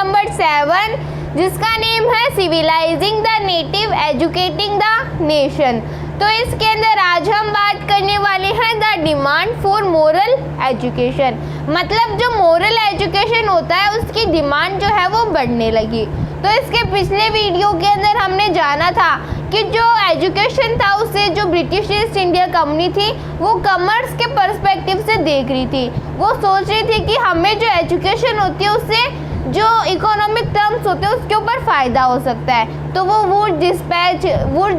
Number 7 जिसका name है civilising the native educating the nation. तो इसके अंदर आज हम बात करने वाले हैं the demand for moral education. मतलब जो मोरल एजुकेशन होता है उसकी डिमांड जो है वो बढ़ने लगी। तो इसके पिछले वीडियो के अंदर हमने जाना था कि जो एजुकेशन था उसे जो ब्रिटिश ईस्ट इंडिया कंपनी थी वो कॉमर्स के पर्सपेक्टिव से देख रही थी। वो सोच रही थी कि हमें जो एजुकेशन होती है उससे जो इकोनॉमिक टर्म्स होते हैं उसके ऊपर फ़ायदा हो सकता है। तो वो वुड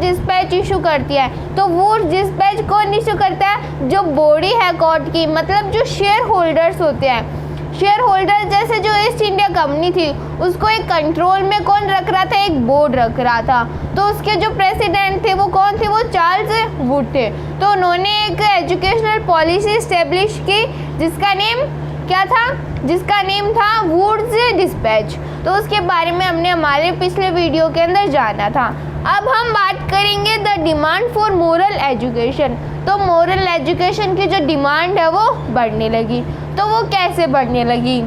डिस्पैच इशू करती है। तो वुड डिस्पैच कौन इशू करता है? जो बॉडी है कोर्ट की, मतलब जो शेयर होल्डर्स होते हैं। शेयर होल्डर जैसे जो ईस्ट इंडिया कंपनी थी उसको एक कंट्रोल में कौन रख रहा था? एक बोर्ड रख रहा था। तो उसके जो प्रेसिडेंट थे वो कौन थे? वो चार्ल्स वुड थे। तो उन्होंने एक एजुकेशनल पॉलिसी इस्टेब्लिश की जिसका नेम क्या था? जिसका नेम था वुड्स डिस्पैच। तो उसके बारे में हमने हमारे पिछले वीडियो के अंदर जाना था। अब हम बात करेंगे the demand for moral education. तो मोरल एजुकेशन की जो डिमांड है वो बढ़ने लगी। तो वो कैसे बढ़ने लगी?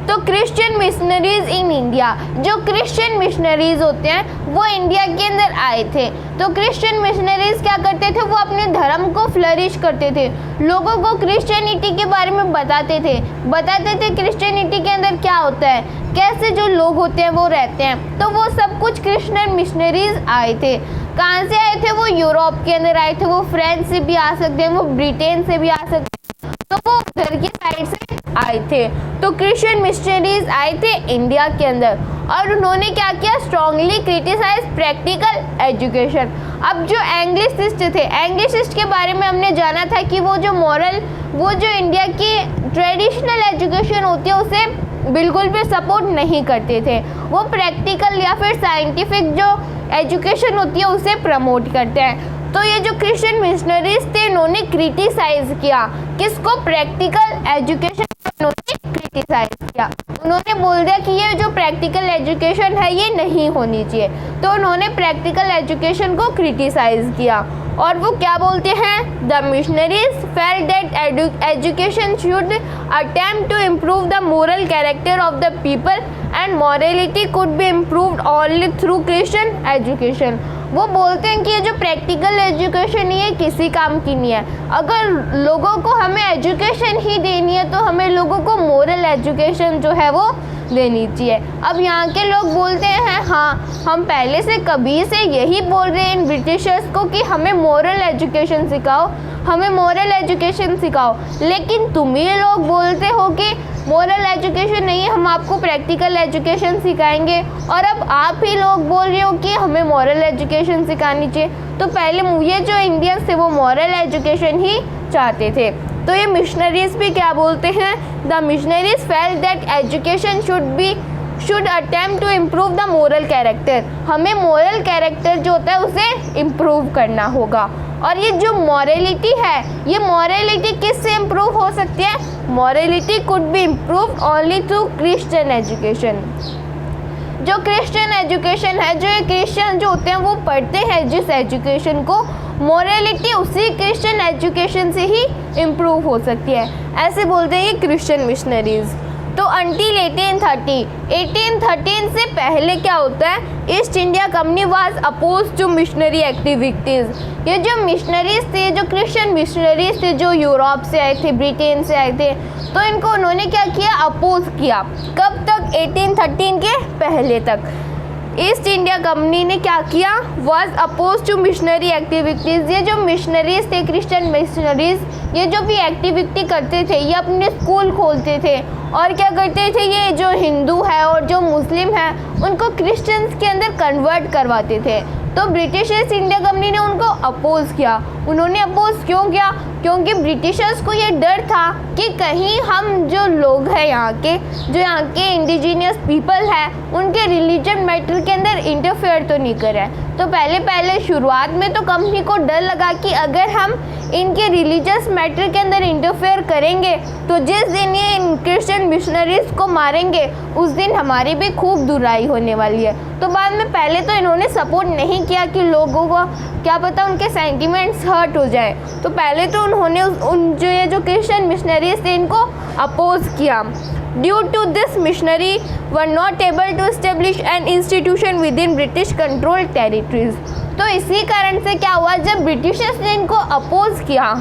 तो क्रिश्चियन मिशनरीज इन इंडिया, जो क्रिश्चियन मिशनरीज होते हैं वो इंडिया के अंदर आए थे। तो क्रिश्चियन मिशनरीज क्या करते थे? वो अपने धर्म को फ्लरिश करते थे, लोगों को क्रिश्चियनिटी के बारे में बताते थे क्रिश्चियनिटी के अंदर क्या होता है, कैसे जो लोग होते हैं वो रहते हैं। तो वो सब कुछ क्रिश्चियन मिशनरीज आए थे। कहाँ से आए थे? वो यूरोप के अंदर आए थे। वो फ्रांस से भी आ सकते हैं, वो ब्रिटेन से भी आ सकते हैं। तो वो उधर की साइड से आए थे। तो क्रिश्चियन मिशनरीज आए थे इंडिया के अंदर और उन्होंने क्या किया? Strongly criticise practical education. अब जो एंग्लिसिस्ट थे, एंग्लिसिस्ट के बारे में हमने जाना था कि वो जो इंडिया की ट्रेडिशनल एजुकेशन होती है उसे बिल्कुल भी सपोर्ट नहीं करते थे। वो प्रैक्टिकल या फिर साइंटिफिक जो एजुकेशन होती है उसे प्रमोट करते हैं। तो ये जो क्रिश्चियन मिशनरीज थे इन्होंने क्रिटिसाइज किया किसको? प्रैक्टिकल एजुकेशन उन्होंने क्रिटिसाइज किया। उन्होंने बोल दिया कि ये जो प्रैक्टिकल एजुकेशन है ये नहीं होनी चाहिए। तो उन्होंने प्रैक्टिकल एजुकेशन को क्रिटिसाइज किया और वो क्या बोलते हैं? The missionaries felt that education should attempt to improve the moral character of the people and morality could be improved only through Christian education. वो बोलते हैं कि ये जो प्रैक्टिकल एजुकेशन है ये किसी काम की नहीं है। अगर लोगों को हमें एजुकेशन ही देनी है तो हमें लोगों को मोरल एजुकेशन जो है वो देनी चाहिए। अब यहाँ के लोग बोलते हैं हाँ हम पहले से कभी से यही बोल रहे हैं इन ब्रिटिशर्स को कि हमें मोरल एजुकेशन सिखाओ, हमें मोरल एजुकेशन सिखाओ, लेकिन तुम ही लोग बोलते हो कि मोरल एजुकेशन नहीं, हम आपको प्रैक्टिकल एजुकेशन सिखाएंगे। और अब आप ही लोग बोल रहे हो कि हमें मोरल एजुकेशन सिखानी चाहिए। तो पहले ये जो इंडियंस थे वो मोरल एजुकेशन ही चाहते थे। तो ये मिशनरीज भी क्या बोलते हैं? The missionaries felt that education should attempt to improve the moral character. हमें मोरल कैरेक्टर जो होता है उसे इम्प्रूव करना होगा। और ये जो मॉरलिटी है ये मॉरलिटी किससे इम्प्रूव हो सकती है? Morality could B improve only through Christian education. जो क्रिश्चियन एजुकेशन है, जो क्रिश्चियन जो होते हैं वो पढ़ते हैं जिस एजुकेशन को, मॉरलिटी उसी क्रिश्चियन एजुकेशन से ही इम्प्रूव हो सकती है। ऐसे बोलते हैं ये क्रिश्चियन मिशनरीज। तो अंटिल 1813 से पहले क्या होता है? East India Company was oppose to missionary activities. ये जो मिशनरीज थे, जो क्रिश्चियन मिशनरीज थे जो यूरोप से आए थे, ब्रिटेन से आए थे, तो इनको उन्होंने क्या किया? अपोज किया। कब तक? 1813 के पहले तक ईस्ट इंडिया कंपनी ने क्या किया? Was oppose to missionary activities. ये जो मिशनरीज थे, क्रिश्चियन मिशनरीज, ये जो भी एक्टिविटी करते थे ये अपने स्कूल खोलते थे और क्या करते थे? ये जो हिंदू है और जो मुस्लिम है उनको क्रिश्चियंस के अंदर कन्वर्ट करवाते थे। तो ब्रिटिश ईस्ट इंडिया कंपनी ने उनको अपोज किया। उन्होंने अपोज क्यों किया? क्योंकि ब्रिटिशर्स को ये डर था कि कहीं हम जो लोग हैं यहाँ के इंडिजीनियस पीपल है उनके रिलीजन मैटर के अंदर इंटरफेयर तो नहीं करें। तो पहले शुरुआत में तो कंपनी को डर लगा कि अगर हम इनके रिलीजियस मैटर के अंदर इंटरफेयर करेंगे तो जिस दिन ये क्रिश्चियन मिशनरीज को मारेंगे उस दिन हमारी भी खूब बुराई होने वाली है। तो बाद में पहले तो इन्होंने सपोर्ट नहीं किया कि लोगों को क्या पता उनके सेंटिमेंट्स हर्ट हो जाए। तो पहले तो उन्होंने जो क्रिश्चियन मिशनरीज थे इनको अपोज किया। Due to this missionary were not able to establish an institution within British control territories. तो इसी कारण से क्या हुआ, जब ब्रिटिशर्स ने इनको अपोज किया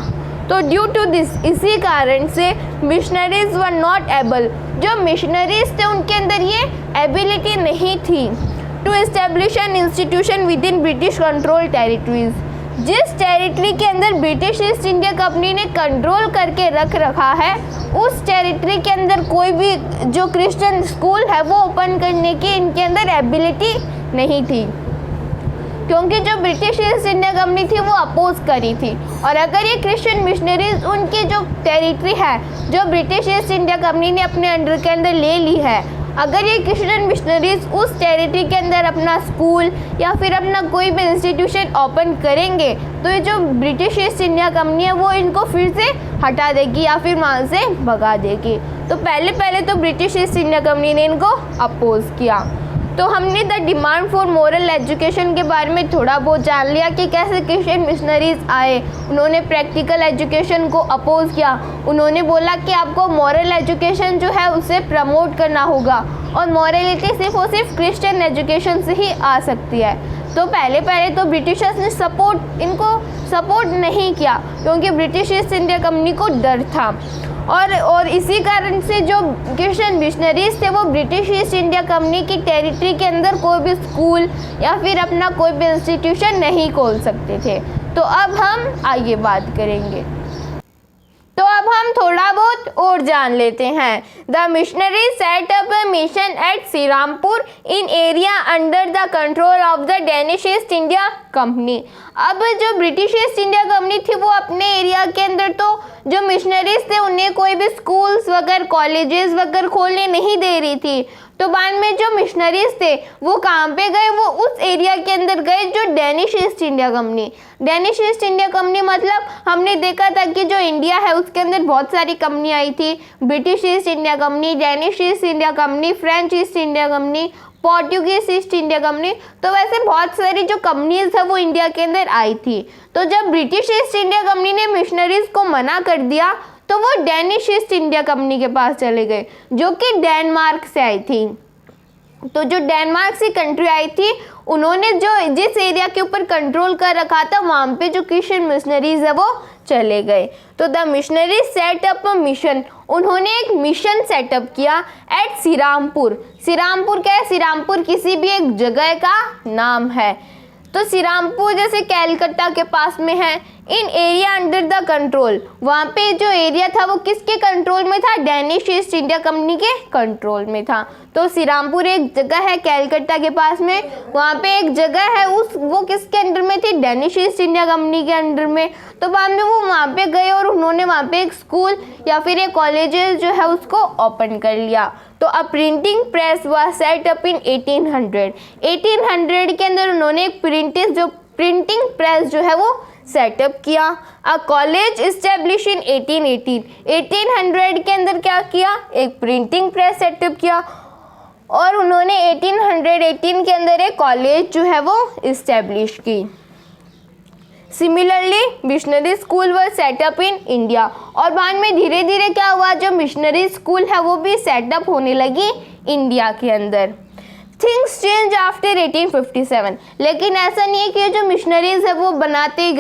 तो ड्यू टू दिस, इसी कारण से मिशनरीज वर नॉट एबल, जो मिशनरीज थे उनके अंदर ये एबिलिटी नहीं थी to establish an institution within British control territories. जिस टेरिटरी के अंदर ब्रिटिश ईस्ट इंडिया कंपनी ने कंट्रोल करके रखा है, उस टेरिटरी के अंदर कोई भी जो क्रिश्चियन स्कूल है वो ओपन करने की इनके अंदर एबिलिटी नहीं थी, क्योंकि जो ब्रिटिश ईस्ट इंडिया कंपनी थी वो अपोज करी थी। और अगर ये क्रिश्चियन मिशनरीज उनकी जो टेरिटरी है जो ब्रिटिश ईस्ट इंडिया कंपनी ने अपने अंडर के अंदर ले ली है, अगर ये क्रिश्चियन मिशनरीज उस टेरिटरी के अंदर अपना स्कूल या फिर अपना कोई भी इंस्टीट्यूशन ओपन करेंगे तो ये जो ब्रिटिश ईस्ट इंडिया कंपनी है वो इनको फिर से हटा देगी या फिर वहाँ से भगा देगी। तो पहले तो ब्रिटिश ईस्ट इंडिया कंपनी ने इनको अपोज किया। तो हमने the demand for moral education के बारे में थोड़ा बहुत जान लिया कि कैसे क्रिश्चियन मिशनरीज आए, उन्होंने प्रैक्टिकल एजुकेशन को अपोज किया, उन्होंने बोला कि आपको मॉरल एजुकेशन जो है उसे प्रमोट करना होगा और मॉरलिटी सिर्फ और सिर्फ क्रिश्चियन एजुकेशन से ही आ सकती है। तो पहले तो ब्रिटिशर्स ने इनको सपोर्ट नहीं किया, क्योंकि ब्रिटिश ईस्ट इंडिया कंपनी को डर था और इसी कारण से जो क्रिश्चियन मिशनरीज थे वो ब्रिटिश ईस्ट इंडिया कंपनी की टेरिटरी के अंदर कोई भी स्कूल या फिर अपना कोई भी इंस्टीट्यूशन नहीं खोल सकते थे। तो अब हम आगे बात करेंगे। तो अब हम थोड़ा बहुत और जान लेते हैं। The missionary set up a mission eight Shrirampur in area under the control of the Danish east India company. अब जो ब्रिटिश ईस्ट इंडिया कंपनी थी वो अपने एरिया के अंदर तो जो मिशनरीज थे उन्हें कोई भी स्कूल्स वगैरह कॉलेजेस वगैरह खोलने नहीं दे रही थी। तो बाद में जो मिशनरीज थे वो कहाँ पे गए, वो उस एरिया के अंदर गए जो Danish east India company. Danish east India company मतलब हमने देखा था कि जो इंडिया है उसके अंदर बहुत सारी कंपनी आई थी, British East India company, Danish east India company, French east India company, Portuguese east India company. तो वैसे बहुत सारी जो कंपनीज है वो इंडिया के अंदर आई थी। तो जब ब्रिटिश ईस्ट इंडिया कंपनी ने मिशनरीज को मना कर दिया तो वो डेनिश ईस्ट इंडिया कंपनी के पास चले गए जो कि डेनमार्क से आई थी। तो जो डेनमार्क से कंट्री आई थी उन्होंने जो जिस एरिया के ऊपर कंट्रोल कर रखा था वहाँ पे जो क्रिश्चियन मिशनरीज है वो चले गए। तो the missionary set up a mission, उन्होंने एक मिशन सेटअप किया एट श्रीरामपुर। श्रीरामपुर क्या है, श्रीरामपुर किसी भी एक जगह का नाम है। तो श्रीरामपुर जैसे कैलकाटा के पास में है, इन एरिया अंडर द कंट्रोल, वहाँ पे जो एरिया था वो किसके कंट्रोल में था, डेनिश ईस्ट इंडिया कंपनी के कंट्रोल में था। तो श्रीरामपुर एक जगह है कैलकाटा के पास में, वहाँ पे एक जगह है वो किसके अंडर में थी, डेनिश ईस्ट इंडिया कंपनी के अंडर में। तो बाद में वो वहाँ पे गए और उन्होंने वहाँ पे एक स्कूल या फिर एक कॉलेज जो है उसको ओपन कर लिया। तो a printing press was set up in 1800 के अंदर उन्होंने एक प्रिंटिंग प्रेस जो है वो सेटअप किया। अ कॉलेज इस्टेब्लिश इन 1800 के अंदर क्या किया, एक प्रिंटिंग प्रेस सेटअप किया और उन्होंने 1818 के अंदर एक कॉलेज जो है वो इस्टेब्लिश की। Similarly missionary school were set up in India, और बाद में धीरे धीरे क्या हुआ, जो मिशनरी स्कूल है वो भी सेटअप होने लगी इंडिया के अंदर। थिंग्स चेंज आफ्टर 1857, लेकिन ऐसा नहीं है कि ये जो मिशनरीज है वो बनाते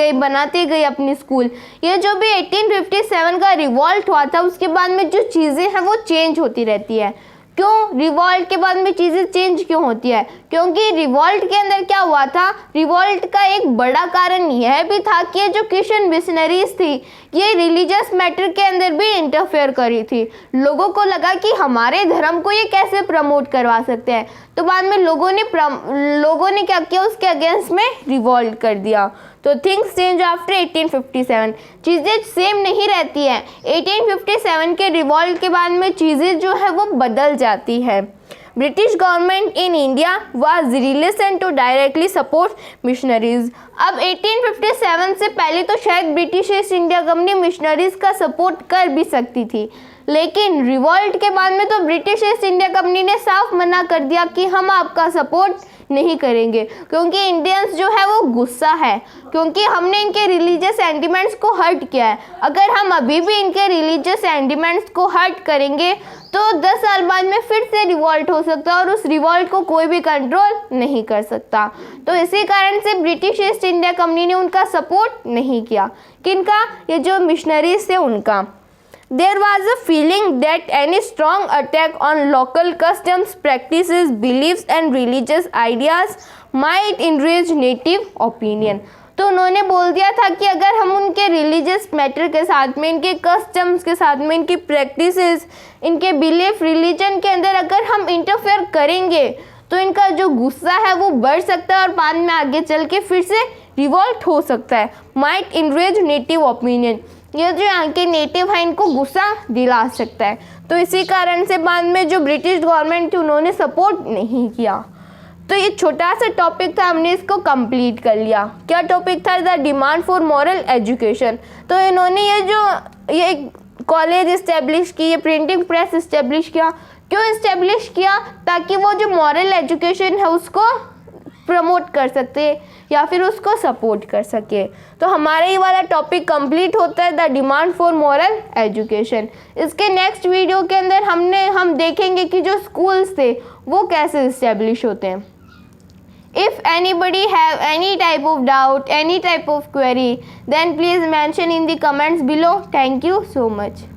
गए अपनी स्कूल। ये जो भी 1857 का रिवॉल्ट हुआ था उसके बाद में जो चीज़ें हैं वो चेंज होती रहती है। क्यों रिवॉल्ट के बाद में चीज़ें चेंज क्यों होती है, क्योंकि रिवॉल्ट के अंदर क्या हुआ था, रिवॉल्ट का एक बड़ा कारण यह भी था कि ये जो क्रिश्चियन मिशनरीज थी ये रिलीजियस मैटर के अंदर भी इंटरफेयर करी थी। लोगों को लगा कि हमारे धर्म को ये कैसे प्रमोट करवा सकते हैं। तो बाद में लोगों ने क्या किया, उसके अगेंस्ट में रिवॉल्ट कर दिया। तो थिंग्स चेंज आफ्टर 1857, चीज़ें सेम नहीं रहती हैं। 1857 के रिवॉल्ट के बाद में चीज़ें जो है वो बदल जाती है। British government in India was relation to directly support missionaries. अब 1857 से पहले तो शायद British East India Company missionaries का सपोर्ट कर भी सकती थी, लेकिन रिवॉल्ट के बाद में तो ब्रिटिश ईस्ट इंडिया कंपनी ने साफ मना कर दिया कि हम आपका सपोर्ट नहीं करेंगे, क्योंकि इंडियंस जो है वो गुस्सा है, क्योंकि हमने इनके रिलीजियस सेंटिमेंट्स को हर्ट किया है। अगर हम अभी भी इनके रिलीजियस सेंटिमेंट्स को हर्ट करेंगे तो 10 साल बाद में फिर से रिवॉल्ट हो सकता है और उस रिवॉल्ट को कोई भी कंट्रोल नहीं कर सकता। तो इसी कारण से ब्रिटिश ईस्ट इंडिया कंपनी ने उनका सपोर्ट नहीं किया। किनका? ये जो मिशनरीज थे उनका। There was a feeling that any strong attack on local customs, practices, beliefs and religious ideas might enrage native opinion. तो उन्होंने बोल दिया था कि अगर हम उनके रिलीजियस मैटर के साथ में, इनके कस्टम्स के साथ में, इनकी प्रैक्टिसेस, इनके बिलीफ, रिलीजन के अंदर अगर हम इंटरफेयर करेंगे तो इनका जो गुस्सा है वो बढ़ सकता है और बाद में आगे चल के फिर से रिवॉल्ट हो सकता है। माइट इनरेज नेटिव ओपिनियन, ये जो यहाँ के नेटिव है इनको गुस्सा दिला सकता है। तो इसी कारण से बाद में जो ब्रिटिश गवर्नमेंट थी उन्होंने सपोर्ट नहीं किया। तो ये छोटा सा टॉपिक था, हमने इसको कंप्लीट कर लिया। क्या टॉपिक था? The demand for moral education. तो इन्होंने ये कॉलेज इस्टेब्लिश की, ये प्रिंटिंग प्रेस इस्टेब्लिश किया। क्यों इस्टेब्लिश किया? ताकि वो जो मॉरल एजुकेशन है उसको प्रमोट कर सकते या फिर उसको सपोर्ट कर सके। तो हमारा ये वाला टॉपिक कंप्लीट होता है, the demand for moral education. इसके नेक्स्ट वीडियो के अंदर हम देखेंगे कि जो स्कूल्स थे वो कैसे इस्टेब्लिश होते हैं। If anybody have any type of doubt, any type of query, then please mention in the comments below. Thank you so much.